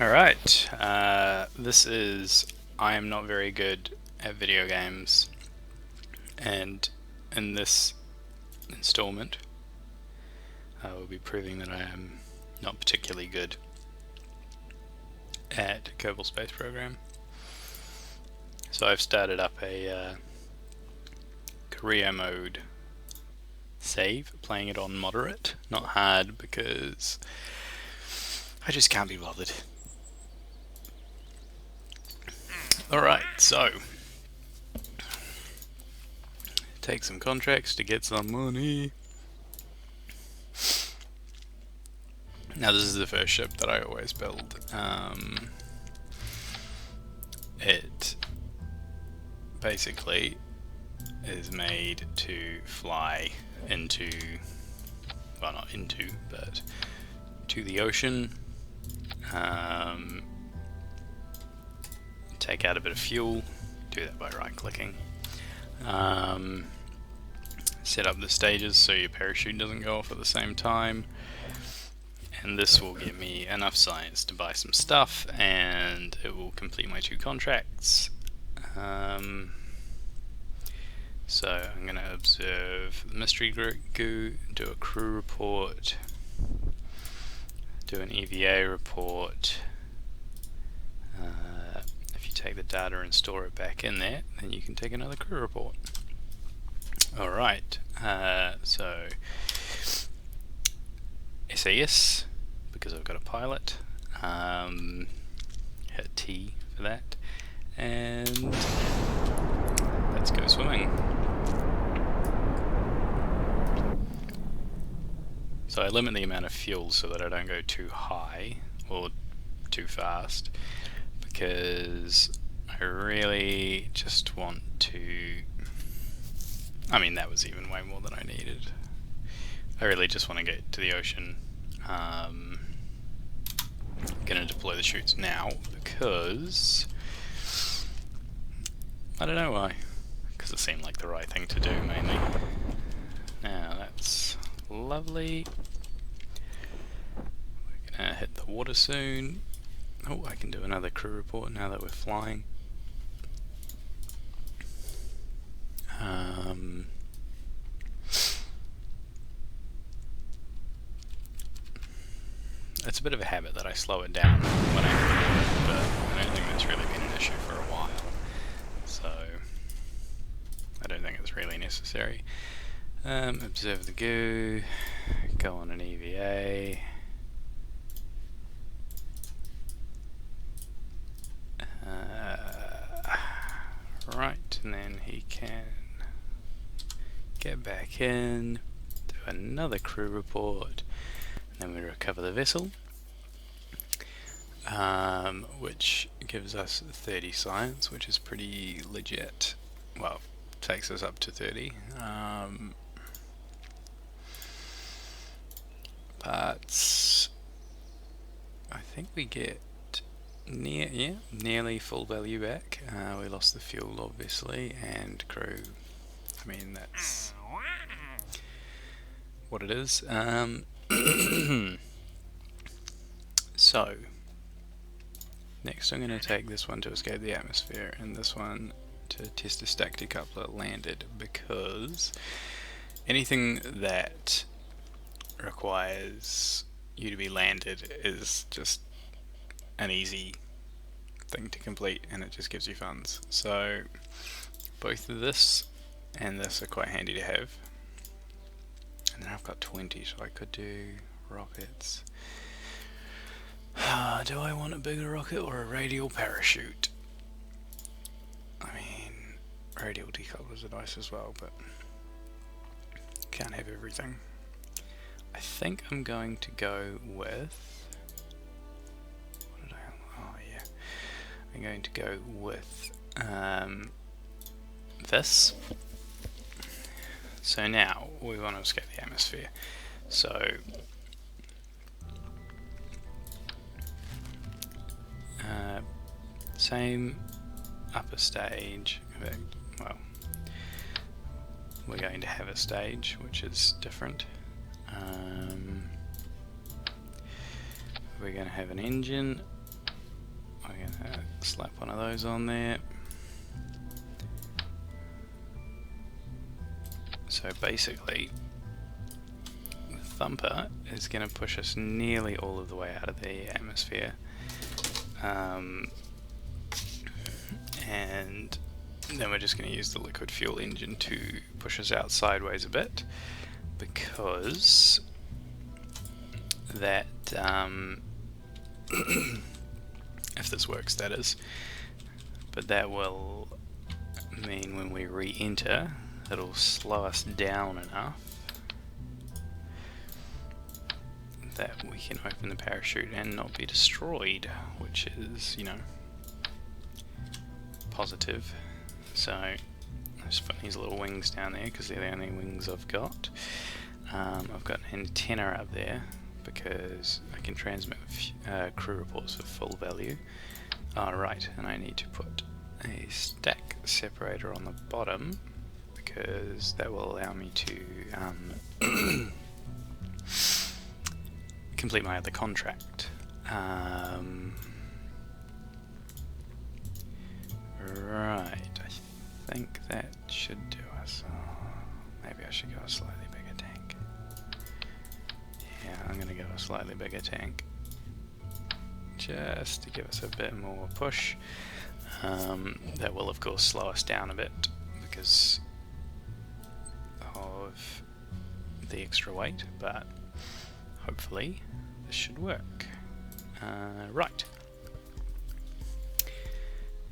Alright, this is I am not very good at video games, and in this installment I will be proving that I am not particularly good at Kerbal Space Program. So I've started up a career mode save, playing it on moderate, not hard, because I just can't be bothered. Alright, so take some contracts to get some money. Now this is the first ship that I always build. It basically is made to fly into, well, not into, but to the ocean, take out a bit of fuel, do that by right clicking, set up the stages so your parachute doesn't go off at the same time, and this will give me enough science to buy some stuff, and it will complete my 2 contracts. So I'm going to observe the mystery goo, do a crew report, do an EVA report. If you take the data and store it back in there, then you can take another crew report. Alright, so SAS, because I've got a pilot, hit T for that, and let's go swimming. So I limit the amount of fuel so that I don't go too high or too fast, because I really just want to, I mean, that was even way more than I needed. I really just want to get to the ocean. I'm going to deploy the chutes now because I don't know why, because it seemed like the right thing to do mainly. Now that's lovely. We're going to hit the water soon. Oh, I can do another crew report now that we're flying. It's a bit of a habit that I slow it down when I record, but I don't think that's really been an issue for a while, so I don't think it's really necessary. Observe the goo, go on an EVA. Right, and then he can get back in, do another crew report, and then we recover the vessel, which gives us 30 science, which is pretty legit. Well, takes us up to 30. Parts, I think we get nearly full value back. We lost the fuel obviously, and crew, I mean that's what it is. So next I'm going to take this one to escape the atmosphere and this one to test a stack decoupler landed, because anything that requires you to be landed is just an easy thing to complete, and it just gives you funds. So both this and this are quite handy to have. And then I've got 20, so I could do rockets. Do I want a bigger rocket or a radial parachute? I mean, radial decouplers are nice as well, but can't have everything. I think I'm going to go with, what did oh yeah, I'm going to go with this. So now we want to escape the atmosphere. So same upper stage. Well, we're going to have a stage which is different. We're going to have an engine, Slap one of those on there. So basically, the thumper is going to push us nearly all of the way out of the atmosphere. And then we're just going to use the liquid fuel engine to push us out sideways a bit, because that, if this works that is, but that will mean when we re-enter, it'll slow us down enough that we can open the parachute and not be destroyed, which is, you know, positive. So I just put these little wings down there because they're the only wings I've got. I've got an antenna up there because I can transmit crew reports of full value. Right, and I need to put a stack separator on the bottom because that will allow me to complete my other contract. Right, I think that should do us. Maybe I should go a slightly bigger tank. Yeah, I'm going to go a slightly bigger tank just to give us a bit more push. That will of course slow us down a bit because of the extra weight, but hopefully this should work. Right.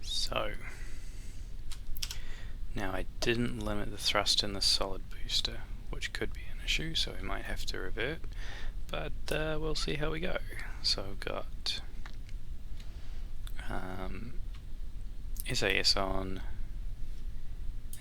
So now I didn't limit the thrust in the solid booster, which could be an issue, so we might have to revert, but we'll see how we go. So I've got SAS on,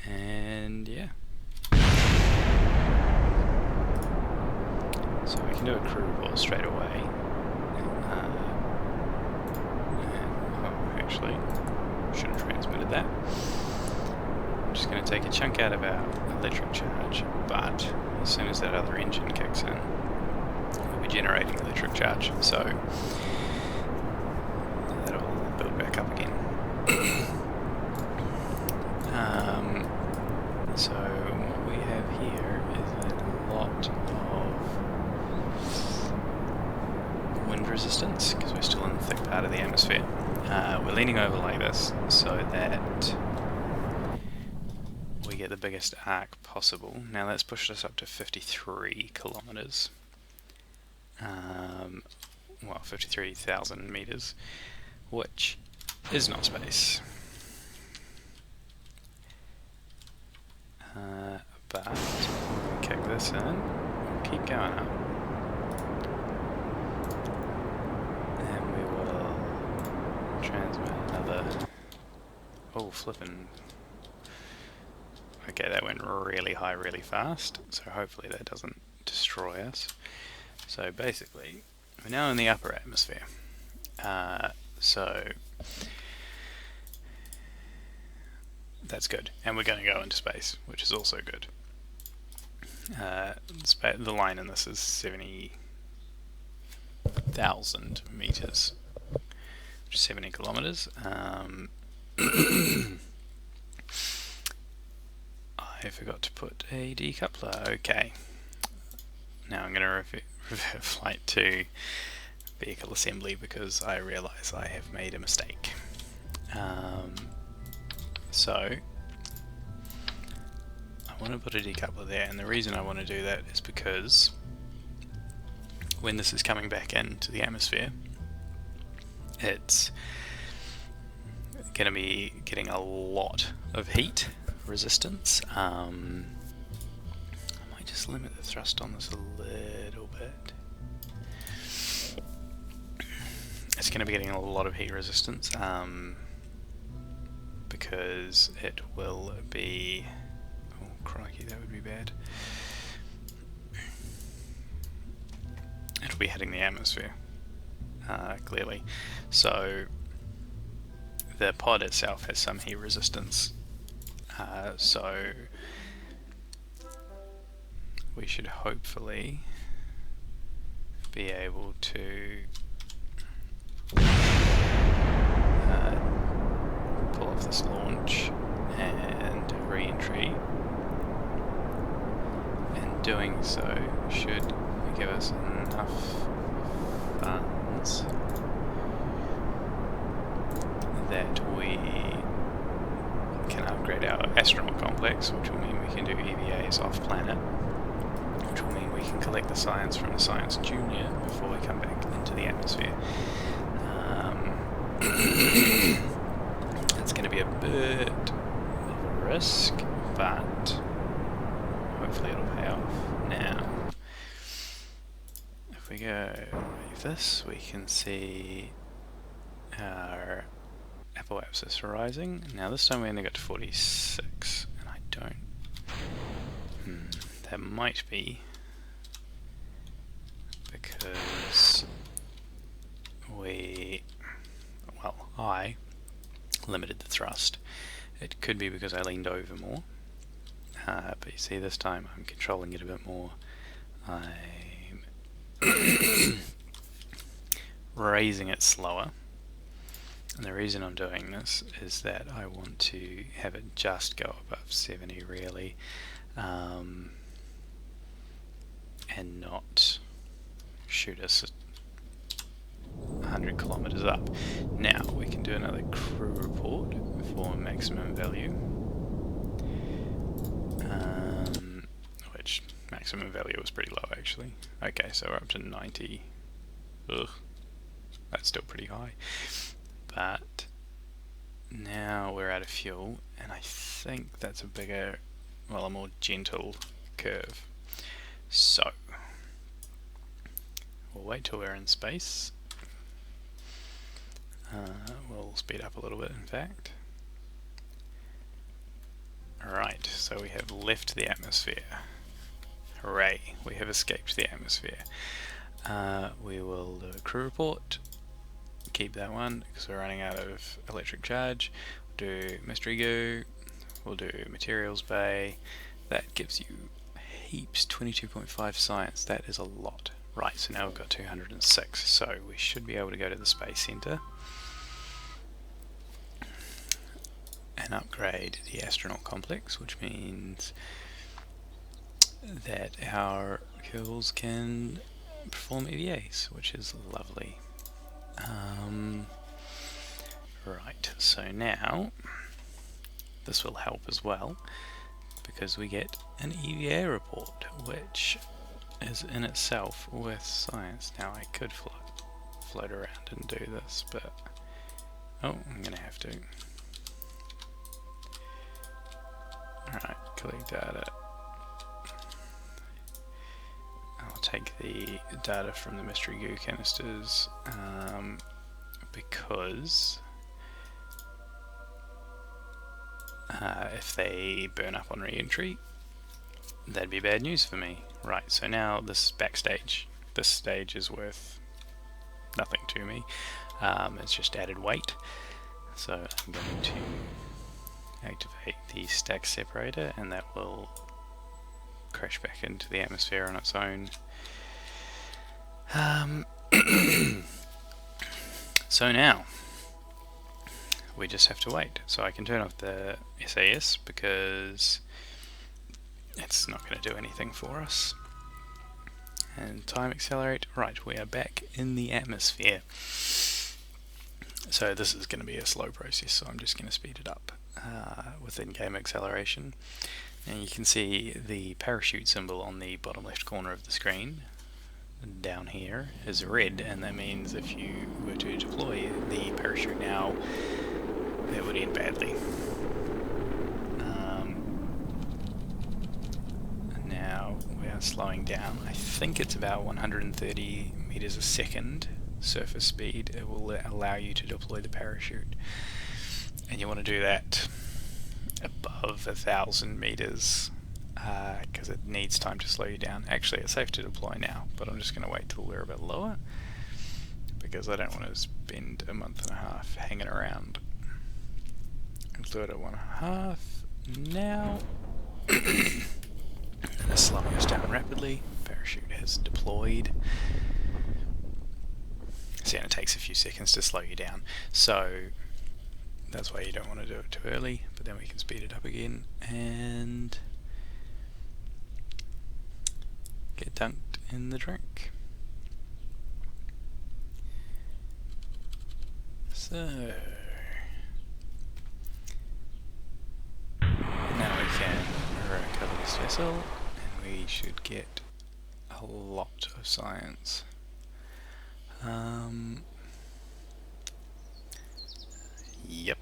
and yeah. So we can do a crew report straight away. Actually, should have transmitted that. I'm just going to take a chunk out of our electric charge, but as soon as that other engine kicks in, we'll be generating electric charge, so that'll build back up again. So what we have here is a lot of wind resistance, because we're still in the thick part of the atmosphere. We're leaning over like this so that we get the biggest arc possible. Now that's pushed us up to 53 kilometers. Well, 53,000 meters, which is not space. But when we kick this in, we'll keep going up. And we will transmit another... Oh, flippin'. Okay, that went really high really fast, so hopefully that doesn't destroy us. So basically, we're now in the upper atmosphere. So that's good, and we're going to go into space, which is also good. The line in this is 70,000 meters, which is 70 kilometers. I forgot to put a decoupler. Okay, now I'm going to revert flight to vehicle assembly because I realize I have made a mistake. So I want to put a decoupler there, and the reason I want to do that is because when this is coming back into the atmosphere, it's going to be getting a lot of heat resistance. I might just limit the thrust on this a little bit. It's going to be getting a lot of heat resistance because it will be... Oh crikey, that would be bad. It'll be hitting the atmosphere, clearly. So the pod itself has some heat resistance, so we should hopefully be able to this launch and re-entry. And doing so should give us enough funds that we can upgrade our astronaut complex, which will mean we can do EVAs off planet, which will mean we can collect the science from the Science Junior before we come back into the atmosphere. It's going to be a bit of a risk, but hopefully it'll pay off. Now, if we go like this, we can see our apoapsis rising. Now this time we only got to 46, and I don't... that might be because I limited the thrust. It could be because I leaned over more, but you see this time I'm controlling it a bit more. I'm raising it slower, and the reason I'm doing this is that I want to have it just go above 70 really, and not shoot us 100 kilometers up. Now we can do another crew report for maximum value, which maximum value was pretty low actually. Okay, so we're up to 90. Ugh, that's still pretty high. But now we're out of fuel, and I think that's a bigger, well, a more gentle curve. So we'll wait till we're in space. We'll speed up a little bit, in fact. Alright, so we have left the atmosphere. Hooray, we have escaped the atmosphere. We will do a crew report. Keep that one because we're running out of electric charge. We'll do mystery goo. We'll do materials bay. That gives you heaps. 22.5 science. That is a lot. Right, so now we've got 206. So we should be able to go to the space center and upgrade the astronaut complex, which means that our kills can perform EVAs, which is lovely. Right, so now this will help as well because we get an EVA report, which is in itself worth science. Now I could float around and do this, but oh, I'm gonna have to. Alright, collect data. I'll take the data from the mystery goo canisters because if they burn up on re-entry, that'd be bad news for me. Right, so now this backstage. This stage is worth nothing to me. It's just added weight. So I'm going to activate the stack separator, and that will crash back into the atmosphere on its own. So now we just have to wait. So I can turn off the SAS because it's not going to do anything for us. And time accelerate. Right, we are back in the atmosphere. So this is going to be a slow process, so I'm just going to speed it up with in-game acceleration. And you can see the parachute symbol on the bottom left corner of the screen down here is red, and that means if you were to deploy the parachute now, it would end badly. Now we are slowing down. I think it's about 130 meters a second surface speed. It will allow you to deploy the parachute, and you want to do that above 1,000 meters because it needs time to slow you down. Actually, it's safe to deploy now, but I'm just going to wait till we're a bit lower because I don't want to spend a month and a half hanging around. I'll do it at 1.5 now. And it's slowing us down rapidly. Parachute has deployed. See, and it takes a few seconds to slow you down. So that's why you don't want to do it too early, but then we can speed it up again and get dunked in the drink. So now we can recover this vessel and we should get a lot of science. Yep,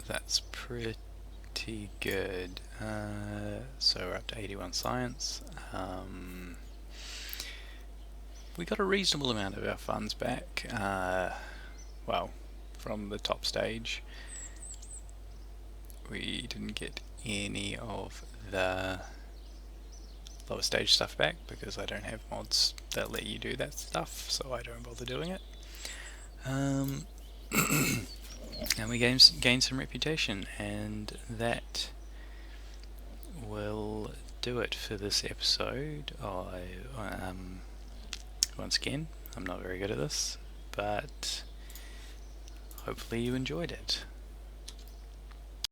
that's pretty good. So we're up to 81 science. We got a reasonable amount of our funds back. Well, from the top stage. We didn't get any of the lower stage stuff back because I don't have mods that let you do that stuff, so I don't bother doing it. And we gained some reputation, and that will do it for this episode. Once again, I'm not very good at this, but hopefully you enjoyed it.